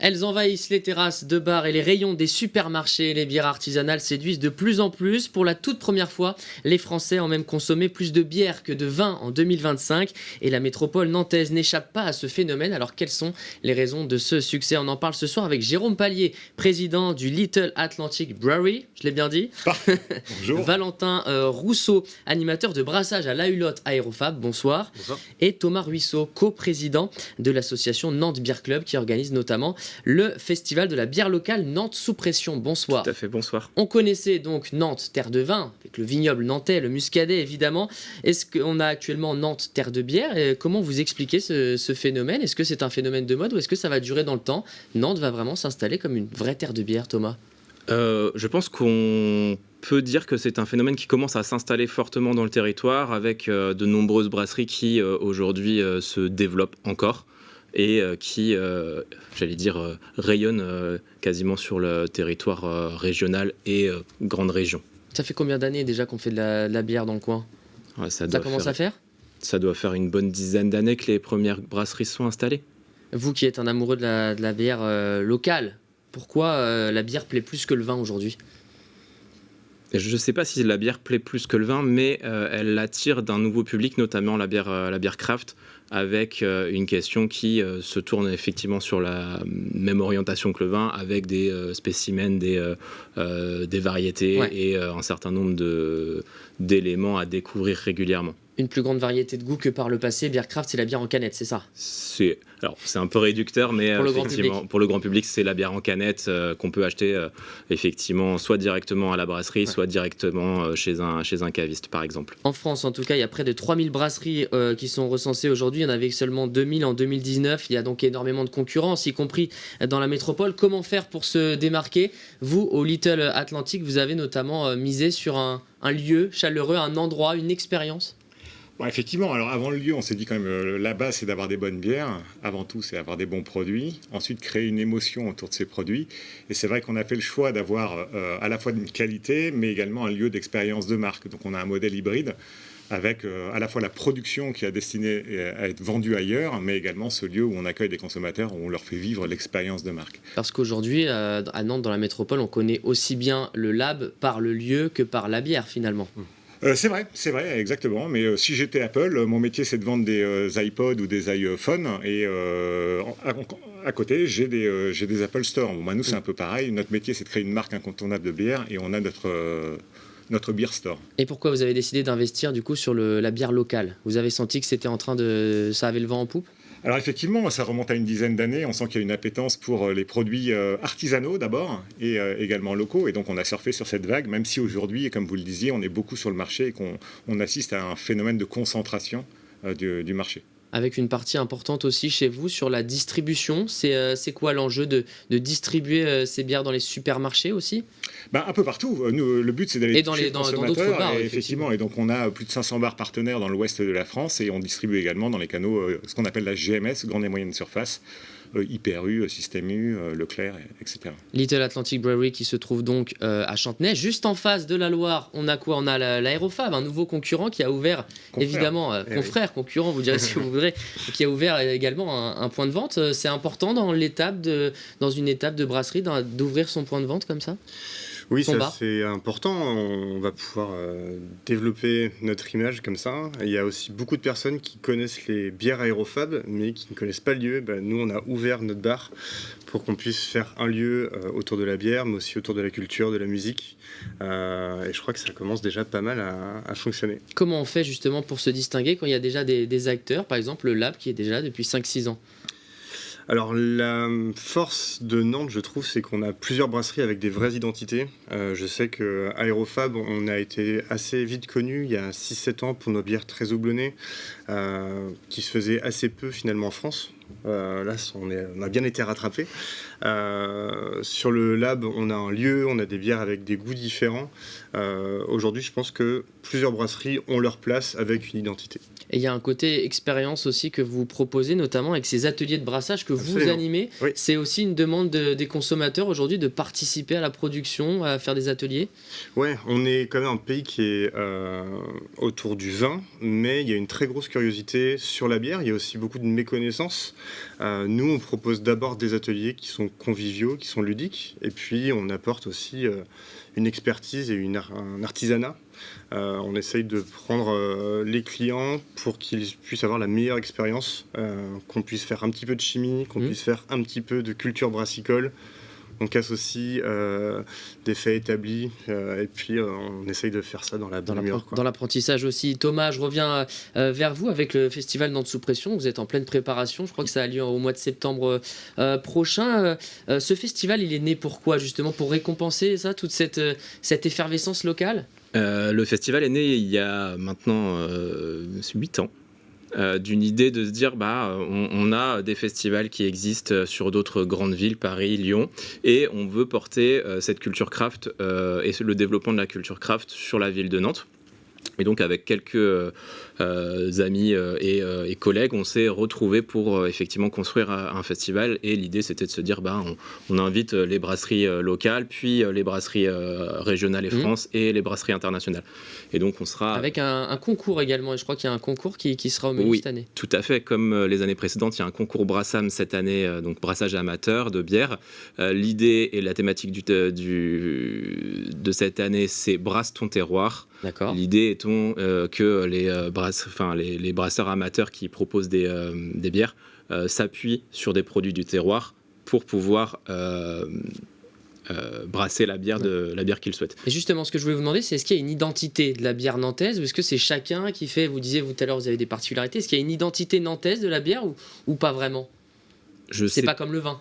Elles envahissent les terrasses de bars et les rayons des supermarchés. Les bières artisanales séduisent de plus en plus. Pour la toute première fois, les Français ont même consommé plus de bière que de vin en 2025. Et la métropole nantaise n'échappe pas à ce phénomène. Alors quelles sont les raisons de ce succès? On en parle ce soir avec Jérôme Pallier, président du Little Atlantic Brewery. Je l'ai bien dit. Bonjour. Valentin Rousseau, animateur de brassage à La Hulotte Aérofab. Bonsoir. Bonsoir. Et Thomas Ruisseau, coprésident de l'association Nantes Beer Club qui organise notamment le festival de la bière locale Nantes sous pression. Bonsoir. Tout à fait, bonsoir. On connaissait donc Nantes, terre de vin, avec le vignoble nantais, le muscadet évidemment. Est-ce qu'on a actuellement Nantes, terre de bière? Et comment vous expliquez ce phénomène? Est-ce que c'est un phénomène de mode ou est-ce que ça va durer dans le temps? Nantes va vraiment s'installer comme une vraie terre de bière, Thomas? Je pense qu'on peut dire que c'est un phénomène qui commence à s'installer fortement dans le territoire avec de nombreuses brasseries qui aujourd'hui se développent encore et qui, rayonnent quasiment sur le territoire régional et grande région. Ça fait combien d'années déjà qu'on fait de la bière dans le coin? Ouais, Ça commence à faire? Ça doit faire une bonne dizaine d'années que les premières brasseries sont installées. Vous qui êtes un amoureux de la bière locale, pourquoi la bière plaît plus que le vin aujourd'hui? Je ne sais pas si la bière plaît plus que le vin, mais elle attire d'un nouveau public, notamment la bière craft, avec une question qui se tourne effectivement sur la même orientation que le vin, avec des spécimens, des variétés et un certain nombre d'éléments à découvrir régulièrement. Une plus grande variété de goûts que par le passé. Bière craft, c'est la bière en canette, c'est ça? C'est un peu réducteur, mais pour le grand public, c'est la bière en canette qu'on peut acheter effectivement soit directement à la brasserie, soit directement chez un caviste, par exemple. En France, en tout cas, il y a près de 3000 brasseries qui sont recensées aujourd'hui. Il y en avait seulement 2000 en 2019. Il y a donc énormément de concurrence, y compris dans la métropole. Comment faire pour se démarquer? Vous, au Little Atlantic, vous avez notamment misé sur un lieu chaleureux, un endroit, une expérience? Bon, effectivement, alors avant le lieu, on s'est dit quand même, la base, c'est d'avoir des bonnes bières. Avant tout, c'est avoir des bons produits. Ensuite, créer une émotion autour de ces produits. Et c'est vrai qu'on a fait le choix d'avoir à la fois une qualité, mais également un lieu d'expérience de marque. Donc on a un modèle hybride avec à la fois la production qui est destinée à être vendue ailleurs, mais également ce lieu où on accueille des consommateurs, où on leur fait vivre l'expérience de marque. Parce qu'aujourd'hui, à Nantes, dans la métropole, on connaît aussi bien le lab par le lieu que par la bière, finalement. C'est vrai, exactement. Mais si j'étais Apple, mon métier c'est de vendre des iPods ou des iPhones et à côté j'ai des Apple Store. Bon, nous c'est un peu pareil. Notre métier c'est de créer une marque incontournable de bière et on a notre beer store. Et pourquoi vous avez décidé d'investir du coup sur la bière locale? Vous avez senti que c'était ça avait le vent en poupe? Alors effectivement, ça remonte à une dizaine d'années. On sent qu'il y a une appétence pour les produits artisanaux d'abord et également locaux. Et donc on a surfé sur cette vague, même si aujourd'hui, comme vous le disiez, on est beaucoup sur le marché et qu'on assiste à un phénomène de concentration du marché. Avec une partie importante aussi chez vous sur la distribution. C'est quoi l'enjeu de distribuer ces bières dans les supermarchés aussi? Un peu partout. Nous, le but, c'est d'aller toucher dans le d'autres consommateur. bars, Effectivement. Et donc, on a plus de 500 bars partenaires dans l'ouest de la France et on distribue également dans les canaux ce qu'on appelle la GMS, grande et moyenne surface, Hyper U, Système U, Leclerc, etc. Little Atlantic Brewery qui se trouve donc à Chantenay. Juste en face de la Loire, on a quoi? On a l'Aérofab, un nouveau concurrent qui a ouvert, évidemment, confrère, concurrent, vous direz ce que vous voudrez, qui a ouvert également un point de vente. C'est important dans une étape de brasserie d'ouvrir son point de vente comme ça? Oui, ça c'est important. On va pouvoir développer notre image comme ça. Il y a aussi beaucoup de personnes qui connaissent les bières Aérofab, mais qui ne connaissent pas le lieu. Nous, on a ouvert notre bar pour qu'on puisse faire un lieu autour de la bière, mais aussi autour de la culture, de la musique. Et je crois que ça commence déjà pas mal à fonctionner. Comment on fait justement pour se distinguer quand il y a déjà des acteurs, par exemple le Lab qui est déjà depuis 5-6 ans? Alors la force de Nantes, je trouve, c'est qu'on a plusieurs brasseries avec des vraies identités. Je sais qu'à Aérofab, on a été assez vite connu il y a 6-7 ans pour nos bières très houblonnées, qui se faisaient assez peu finalement en France. Là, on a bien été rattrapés. Sur le lab, on a un lieu, on a des bières avec des goûts différents. Aujourd'hui, je pense que plusieurs brasseries ont leur place avec une identité. Et il y a un côté expérience aussi que vous proposez, notamment avec ces ateliers de brassage que vous animez. Oui. C'est aussi une demande des consommateurs aujourd'hui de participer à la production, à faire des ateliers. Ouais, on est quand même un pays qui est autour du vin, mais il y a une très grosse curiosité sur la bière. Il y a aussi beaucoup de méconnaissance. Nous, on propose d'abord des ateliers qui sont conviviaux, qui sont ludiques, et puis on apporte aussi une expertise et un artisanat. On essaye de prendre les clients pour qu'ils puissent avoir la meilleure expérience, qu'on puisse faire un petit peu de chimie, qu'on puisse faire un petit peu de culture brassicole. On casse aussi des faits établis et puis on essaye de faire ça dans la bonne humeur. Dans l'apprentissage aussi. Thomas, je reviens vers vous avec le festival Nantes sous pression. Vous êtes en pleine préparation. Je crois que ça a lieu au mois de septembre prochain. Ce festival, il est né pourquoi justement? Pour récompenser ça, toute cette effervescence locale? Le festival est né il y a maintenant 8 ans. D'une idée de se dire on a des festivals qui existent sur d'autres grandes villes, Paris, Lyon, et on veut porter cette culture craft et le développement de la culture craft sur la ville de Nantes. Et donc avec quelques amis et collègues, on s'est retrouvés pour effectivement construire un festival. Et l'idée, c'était de se dire, on invite les brasseries locales, puis les brasseries régionales et France et les brasseries internationales. Et donc on sera... Avec un concours également, et je crois qu'il y a un concours qui sera au menu cette année. Tout à fait, comme les années précédentes, il y a un concours Brassam cette année, donc brassage amateur de bière. L'idée et la thématique de cette année, c'est Brasse ton terroir. D'accord. L'idée étant que les brasseurs amateurs qui proposent des bières s'appuient sur des produits du terroir pour pouvoir brasser la bière qu'ils souhaitent. Et justement, ce que je voulais vous demander, c'est est-ce qu'il y a une identité de la bière nantaise ou est-ce que c'est chacun qui fait, vous disiez tout à l'heure, vous avez des particularités, est-ce qu'il y a une identité nantaise de la bière ou pas vraiment? C'est pas comme le vin.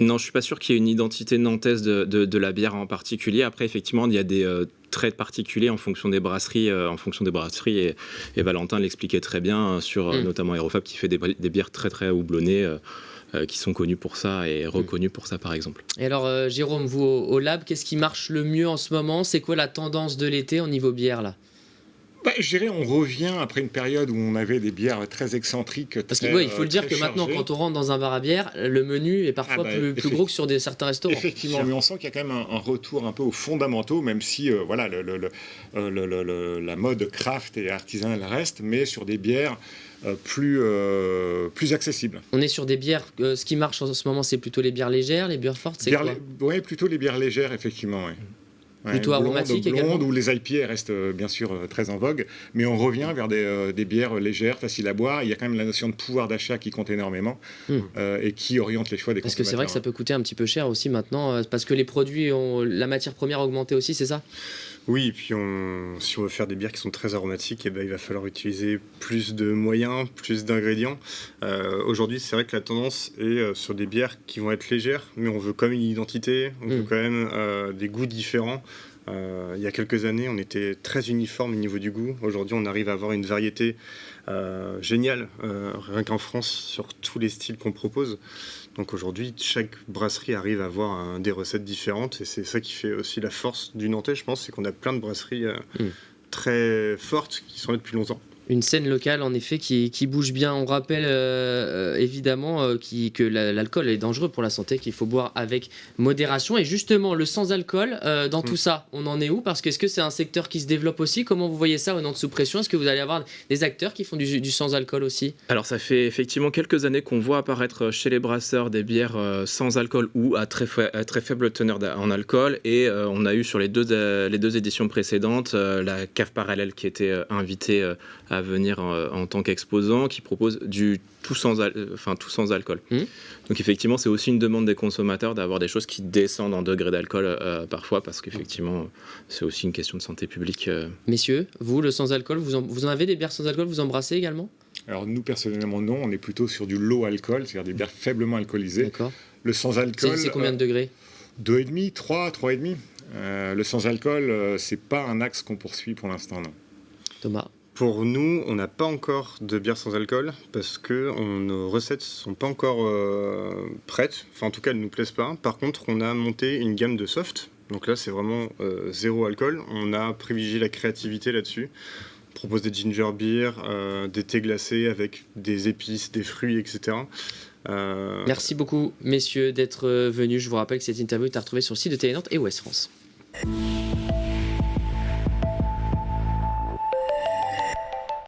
Non, je suis pas sûr qu'il y ait une identité nantaise de la bière en particulier. Après, effectivement, il y a des traits particuliers en fonction des brasseries. Et Valentin l'expliquait très bien sur notamment Aérofab qui fait des bières très très houblonnées. Qui sont connus pour ça et reconnus pour ça, par exemple. Et alors, Jérôme, vous, au Lab, qu'est-ce qui marche le mieux en ce moment? C'est quoi la tendance de l'été au niveau bière, là? Je dirais on revient après une période où on avait des bières très excentriques. Parce qu'il il faut le dire que maintenant, quand on rentre dans un bar à bière, le menu est parfois plus gros que sur certains restaurants. Effectivement, mais on sent qu'il y a quand même un retour un peu aux fondamentaux, même si la mode craft et artisanale reste, mais sur des bières plus accessibles. On est sur des bières, ce qui marche en ce moment, c'est plutôt les bières légères, les bières fortes, c'est quoi? Oui, plutôt les bières légères, effectivement, oui. Plutôt aromatiques également. Où les IPA restent bien sûr très en vogue, mais on revient vers des bières légères, faciles à boire. Il y a quand même la notion de pouvoir d'achat qui compte énormément et qui oriente les choix des consommateurs. Parce que c'est vrai que ça peut coûter un petit peu cher aussi maintenant, parce que les produits, la matière première a augmenté aussi, c'est ça? Oui, et puis si on veut faire des bières qui sont très aromatiques, il va falloir utiliser plus de moyens, plus d'ingrédients. Aujourd'hui, c'est vrai que la tendance est sur des bières qui vont être légères, mais on veut quand même une identité, on veut quand même des goûts différents. Il y a quelques années, on était très uniforme au niveau du goût. Aujourd'hui, on arrive à avoir une variété géniale, rien qu'en France, sur tous les styles qu'on propose. Donc aujourd'hui, chaque brasserie arrive à avoir des recettes différentes et c'est ça qui fait aussi la force du Nantais, je pense, c'est qu'on a plein de brasseries très fortes qui sont là depuis longtemps. Une scène locale, en effet, qui bouge bien. On rappelle évidemment que l'alcool est dangereux pour la santé, qu'il faut boire avec modération. Et justement, le sans-alcool, dans tout ça, on en est où? Parce que est-ce que c'est un secteur qui se développe aussi? Comment vous voyez ça au Nantes sous pression? Est-ce que vous allez avoir des acteurs qui font du sans-alcool aussi? Alors, ça fait effectivement quelques années qu'on voit apparaître chez les brasseurs des bières sans alcool ou à très faible teneur en alcool. Et on a eu sur les deux éditions précédentes la Cave Parallèle qui était invitée à venir en tant qu'exposant, qui propose du tout sans alcool. Donc effectivement, c'est aussi une demande des consommateurs d'avoir des choses qui descendent en degré d'alcool parfois, parce qu'effectivement, c'est aussi une question de santé publique. Messieurs, vous, le sans-alcool, vous en avez des bières sans alcool, vous en brassez également? Alors nous, personnellement, non. On est plutôt sur du low alcool, c'est-à-dire des bières faiblement alcoolisées. D'accord. Le sans-alcool... C'est combien de degrés? 2,5, 3, 3,5. Le sans-alcool, c'est pas un axe qu'on poursuit pour l'instant, non. Thomas? Pour nous, on n'a pas encore de bière sans alcool parce que nos recettes ne sont pas encore prêtes. Enfin, en tout cas, elles ne nous plaisent pas. Par contre, on a monté une gamme de soft. Donc là, c'est vraiment zéro alcool. On a privilégié la créativité là-dessus. On propose des ginger beer, des thés glacés avec des épices, des fruits, etc. Merci beaucoup, messieurs, d'être venus. Je vous rappelle que cette interview est à retrouver sur le site de Télé Nantes et Ouest France.